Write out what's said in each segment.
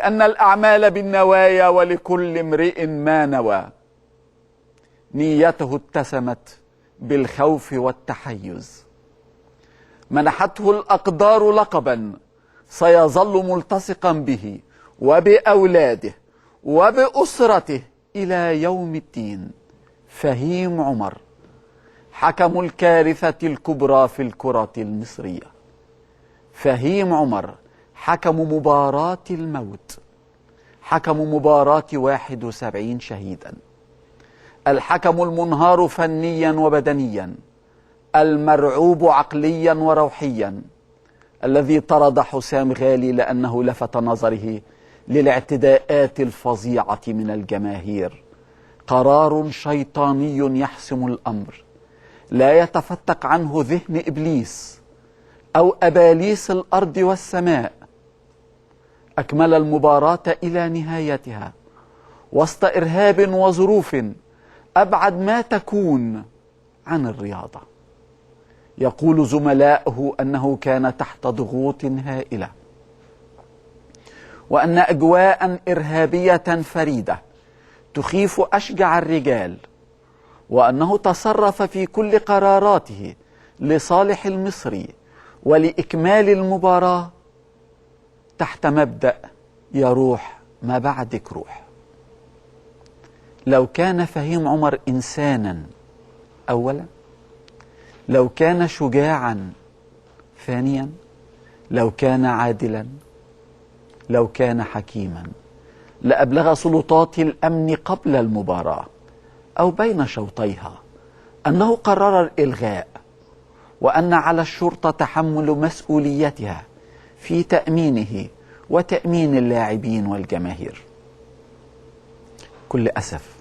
لأن الأعمال بالنوايا ولكل امرئ ما نوى. نيته اتسمت بالخوف والتحيز، منحته الأقدار لقبا سيظل ملتصقا به وبأولاده وبأسرته إلى يوم الدين. فهيم عمر، حكم الكارثة الكبرى في الكرة المصرية. فهيم عمر، حكم مباراة الموت، حكم مباراة 71 شهيدا، الحكم المنهار فنيا وبدنيا، المرعوب عقليا وروحيا، الذي طرد حسام غالي لأنه لفت نظره للاعتداءات الفظيعة من الجماهير. قرار شيطاني يحسم الأمر، لا يتفتق عنه ذهن إبليس أو أباليس الأرض والسماء. أكمل المباراة إلى نهايتها وسط إرهاب وظروف أبعد ما تكون عن الرياضة. يقول زملاؤه أنه كان تحت ضغوط هائلة، وأن أجواء إرهابية فريدة تخيف أشجع الرجال، وأنه تصرف في كل قراراته لصالح المصري ولإكمال المباراة تحت مبدأ يروح ما بعدك روح. لو كان فهيم عمر إنسانا أولا، لو كان شجاعا ثانيا، لو كان عادلا، لو كان حكيما، لأبلغ سلطات الأمن قبل المباراة أو بين شوطيها أنه قرر الإلغاء، وأن على الشرطة تحمل مسؤوليتها في تأمينه وتأمين اللاعبين والجماهير. كل أسف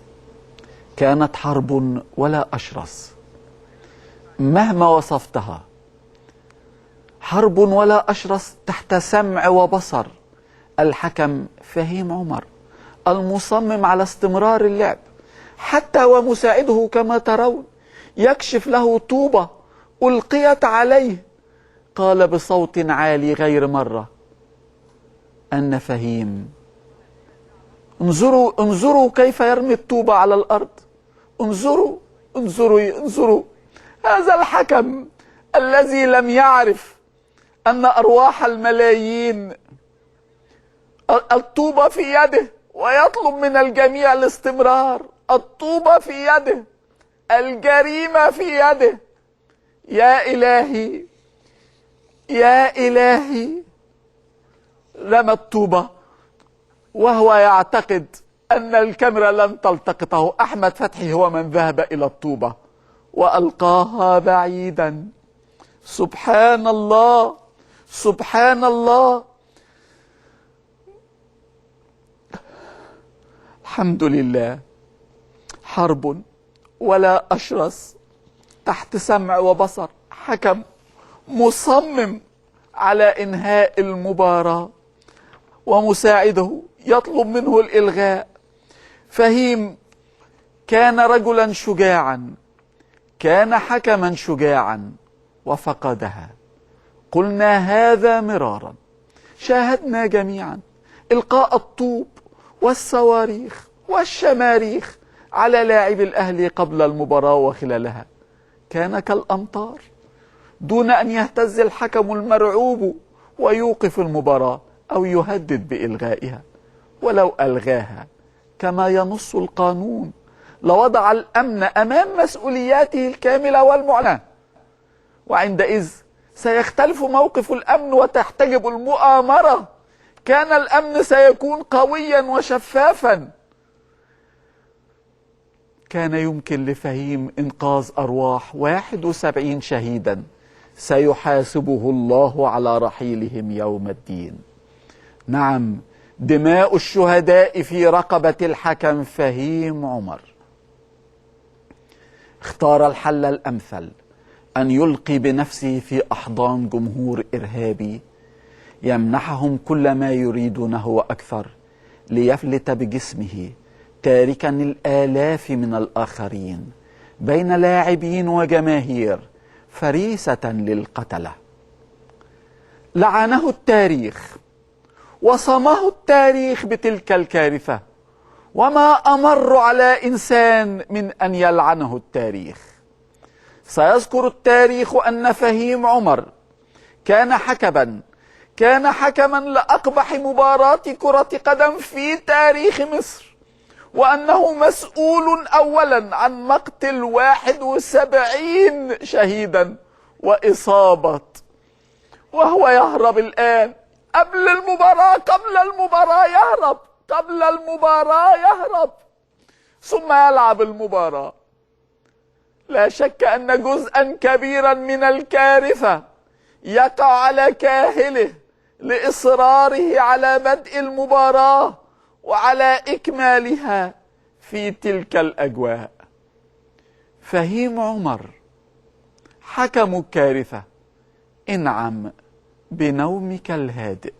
كانت حرب ولا أشرس مهما وصفتها، حرب ولا أشرس تحت سمع وبصر الحكم فهيم عمر المصمم على استمرار اللعب، حتى ومساعده كما ترون يكشف له طوبة ألقيت عليه. قال بصوت عالي غير مرة أن فهيم انظروا كيف يرمي الطوبة على الأرض، انظروا. هذا الحكم الذي لم يعرف أن أرواح الملايين الطوبة في يده، ويطلب من الجميع الاستمرار. الطوبة في يده، الجريمة في يده. يا إلهي يا إلهي، رمى الطوبة وهو يعتقد أن الكاميرا لن تلتقطه. أحمد فتحي هو من ذهب إلى الطوبة وألقاها بعيدا. سبحان الله، سبحان الله. الحمد لله. حرب ولا أشرس تحت سمع وبصر، حكم مصمم على إنهاء المباراة ومساعده يطلب منه الإلغاء. فهيم كان رجلا شجاعا، كان حكما شجاعا، وفقدها. قلنا هذا مرارا، شاهدنا جميعا إلقاء الطوب والصواريخ والشماريخ على لاعب الأهلي قبل المباراة وخلالها، كان كالأمطار دون أن يهتز الحكم المرعوب ويوقف المباراة أو يهدد بإلغائها. ولو ألغاها كما ينص القانون لوضع الأمن أمام مسؤولياته الكاملة والمعلنة، وعندئذ سيختلف موقف الأمن وتحتجب المؤامرة. كان الأمن سيكون قويا وشفافا. كان يمكن لفهيم إنقاذ أرواح 71 شهيدا سيحاسبه الله على رحيلهم يوم الدين. نعم، دماء الشهداء في رقبة الحكم فهيم عمر. اختار الحل الأمثل، أن يلقي بنفسه في أحضان جمهور إرهابي يمنحهم كل ما يريدونه وأكثر ليفلت بجسمه، تاركا الآلاف من الآخرين بين لاعبين وجماهير فريسة للقتلة. لعنه التاريخ وصمه التاريخ بتلك الكارثة، وما أمر على إنسان من أن يلعنه التاريخ. سيذكر التاريخ أن فهيم عمر كان حكما لأقبح مباراة كرة قدم في تاريخ مصر، وأنه مسؤول أولا عن مقتل 71 شهيدا وإصابة، وهو يهرب الآن قبل المباراة يهرب ثم يلعب المباراة. لا شك أن جزءا كبيرا من الكارثة يقع على كاهله لإصراره على بدء المباراة وعلى إكمالها في تلك الأجواء. فهيم عمر حكم الكارثة، انعم بنومك الهادئ،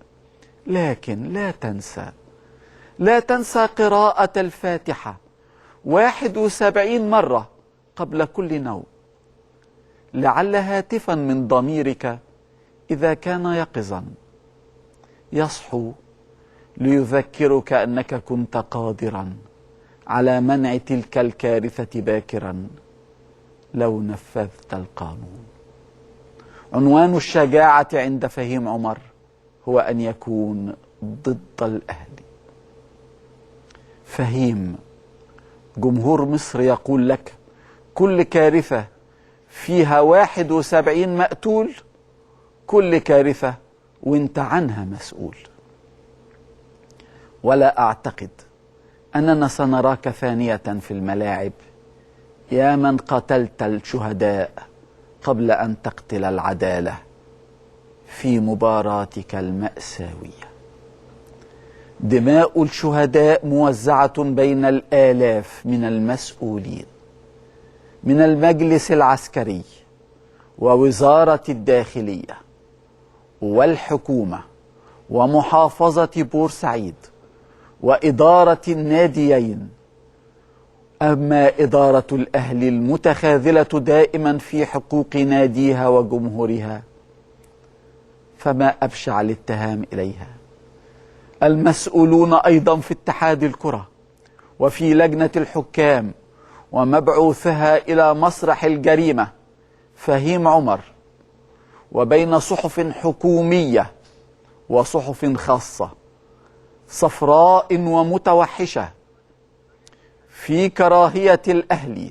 لكن لا تنسى قراءة الفاتحة 71 مرة قبل كل نوم، لعل هاتفا من ضميرك إذا كان يقظا يصحو ليذكرك أنك كنت قادرا على منع تلك الكارثة باكرا لو نفذت القانون. عنوان الشجاعة عند فهيم عمر هو أن يكون ضد الأهل. فهيم، جمهور مصر يقول لك كل كارثة فيها 71 مقتول، كل كارثة وانت عنها مسؤول. ولا أعتقد أننا سنراك ثانية في الملاعب يا من قتلت الشهداء قبل أن تقتل العدالة في مباراتك المأساوية. دماء الشهداء موزعة بين الآلاف من المسؤولين، من المجلس العسكري ووزارة الداخلية والحكومة ومحافظة بورسعيد وإدارة الناديين. أما إدارة الأهلي المتخاذلة دائما في حقوق ناديها وجمهورها فما أبشع الاتهام إليها. المسؤولون أيضا في اتحاد الكرة وفي لجنة الحكام ومبعوثها إلى مسرح الجريمة فهيم عمر، وبين صحف حكومية وصحف خاصة صفراء ومتوحشة في كراهية الأهلي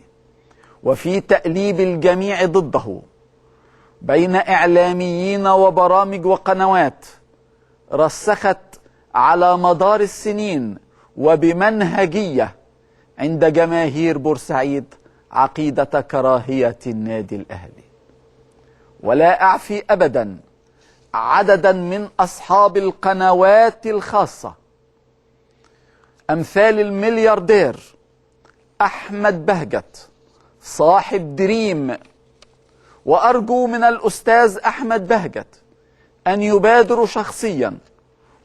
وفي تأليب الجميع ضده، بين إعلاميين وبرامج وقنوات رسخت على مدار السنين وبمنهجية عند جماهير بورسعيد عقيدة كراهية النادي الأهلي. ولا أعفي أبدا عددا من أصحاب القنوات الخاصة أمثال الملياردير أحمد بهجت صاحب دريم. وأرجو من الأستاذ أحمد بهجت أن يبادر شخصيا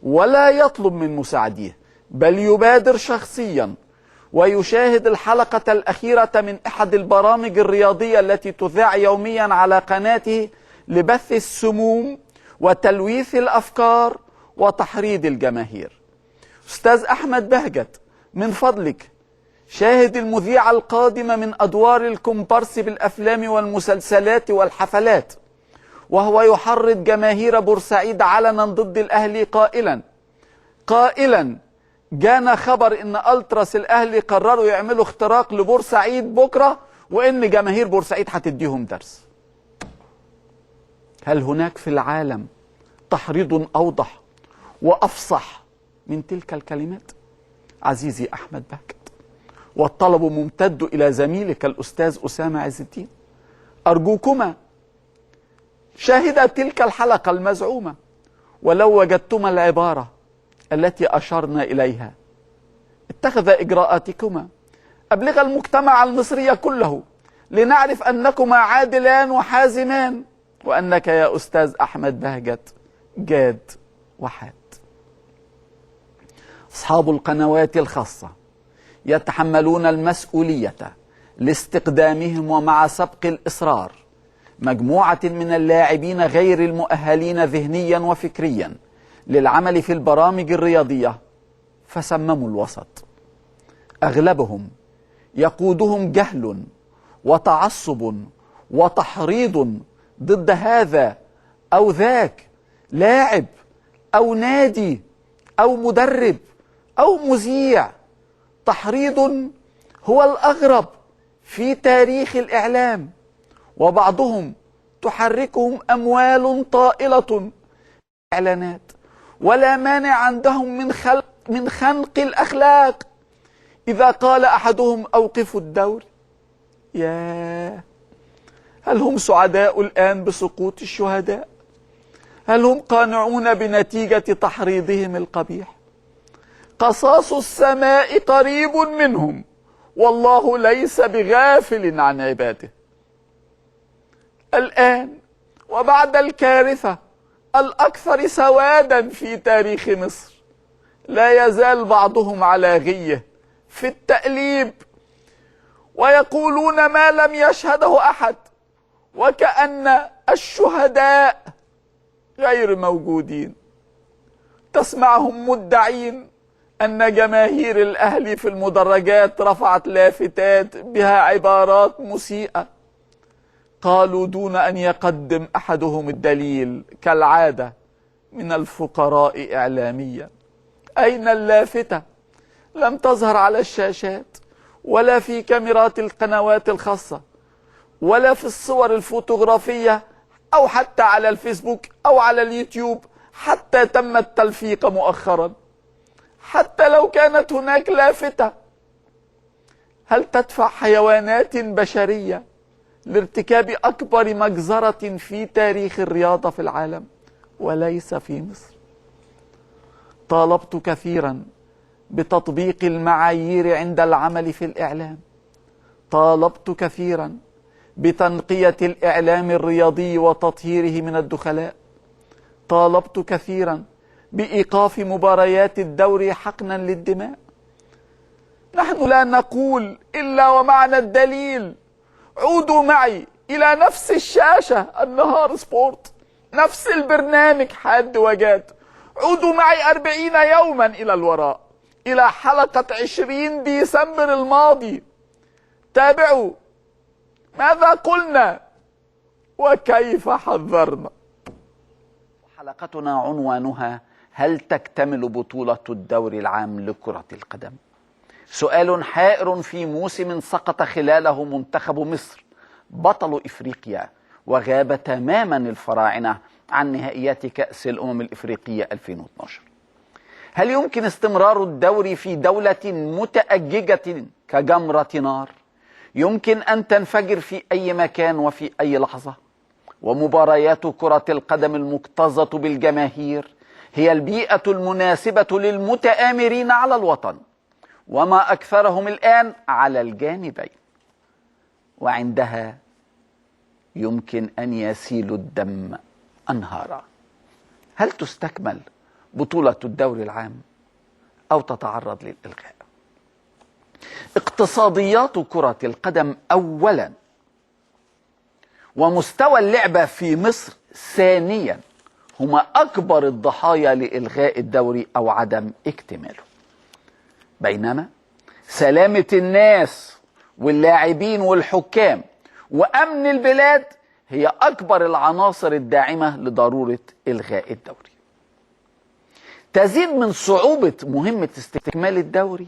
ولا يطلب من مساعديه، بل يبادر شخصيا ويشاهد الحلقة الأخيرة من أحد البرامج الرياضية التي تذاع يوميا على قناته لبث السموم وتلويث الأفكار وتحريض الجماهير. أستاذ أحمد بهجت، من فضلك شاهد المذيعة القادمة من أدوار الكومبارس بالأفلام والمسلسلات والحفلات وهو يحرض جماهير بورسعيد علنا ضد الأهلي قائلا جانا خبر إن ألتراس الأهلي قرروا يعملوا اختراق لبورسعيد بكرة وإن جماهير بورسعيد هتديهم درس. هل هناك في العالم تحريض أوضح وأفصح من تلك الكلمات؟ عزيزي أحمد بهجت، والطلب ممتد إلى زميلك الأستاذ أسامة عز الدين، أرجوكما شاهدا تلك الحلقة المزعومة، ولو وجدتما العبارة التي أشرنا إليها اتخذ إجراءاتكما، أبلغ المجتمع المصري كله لنعرف أنكما عادلان وحازمان، وأنك يا أستاذ أحمد بهجت جاد وحاد. أصحاب القنوات الخاصة يتحملون المسؤولية لاستقدامهم ومع سبق الإصرار مجموعة من اللاعبين غير المؤهلين ذهنيا وفكريا للعمل في البرامج الرياضية فسمموا الوسط. أغلبهم يقودهم جهل وتعصب وتحريض ضد هذا أو ذاك لاعب أو نادي أو مدرب أو مذيع. تحريض هو الأغرب في تاريخ الإعلام، وبعضهم تحركهم أموال طائلة إعلانات، ولا مانع عندهم من خنق الأخلاق. إذا قال أحدهم أوقفوا الدوري، ياه، هل هم سعداء الآن بسقوط الشهداء؟ هل هم قانعون بنتيجة تحريضهم القبيح؟ قصاص السماء قريب منهم، والله ليس بغافل عن عباده. الآن وبعد الكارثة الأكثر سوادا في تاريخ مصر، لا يزال بعضهم على غيه في التأليب ويقولون ما لم يشهده أحد، وكأن الشهداء غير موجودين. تسمعهم مدعين أن جماهير الأهلي في المدرجات رفعت لافتات بها عبارات مسيئة. قالوا دون أن يقدم أحدهم الدليل كالعادة من الفقراء إعلاميا. أين اللافتة؟ لم تظهر على الشاشات ولا في كاميرات القنوات الخاصة ولا في الصور الفوتوغرافية أو حتى على الفيسبوك أو على اليوتيوب، حتى تم التلفيق مؤخرا. حتى لو كانت هناك لافتة، هل تدفع حيوانات بشرية لارتكاب أكبر مجزرة في تاريخ الرياضة في العالم وليس في مصر؟ طالبت كثيرا بتطبيق المعايير عند العمل في الإعلام. طالبت كثيرا بتنقية الإعلام الرياضي وتطهيره من الدخلاء. طالبت كثيرا بإيقاف مباريات الدوري حقنا للدماء. نحن لا نقول إلا ومعنا الدليل. عودوا معي إلى نفس الشاشة النهار سبورت، نفس البرنامج حاد وجاد. عودوا معي 40 يوما إلى الوراء، إلى حلقة 20 ديسمبر الماضي. تابعوا ماذا قلنا وكيف حذرنا. حلقتنا عنوانها: هل تكتمل بطولة الدوري العام لكرة القدم؟ سؤال حائر في موسم سقط خلاله منتخب مصر بطل إفريقيا، وغاب تماما الفراعنة عن نهائيات كأس الأمم الإفريقية 2012. هل يمكن استمرار الدوري في دولة متأججة كجمرة نار؟ يمكن أن تنفجر في أي مكان وفي أي لحظة؟ ومباريات كرة القدم المكتظة بالجماهير هي البيئة المناسبة للمتآمرين على الوطن، وما أكثرهم الآن على الجانبين، وعندها يمكن أن يسيل الدم أنهارا. هل تستكمل بطولة الدوري العام أو تتعرض للإلغاء؟ اقتصاديات كرة القدم أولا، ومستوى اللعبة في مصر ثانيا، هما أكبر الضحايا لإلغاء الدوري أو عدم اكتماله. بينما سلامة الناس واللاعبين والحكام وأمن البلاد هي أكبر العناصر الداعمة لضرورة إلغاء الدوري. تزيد من صعوبة مهمة استكمال الدوري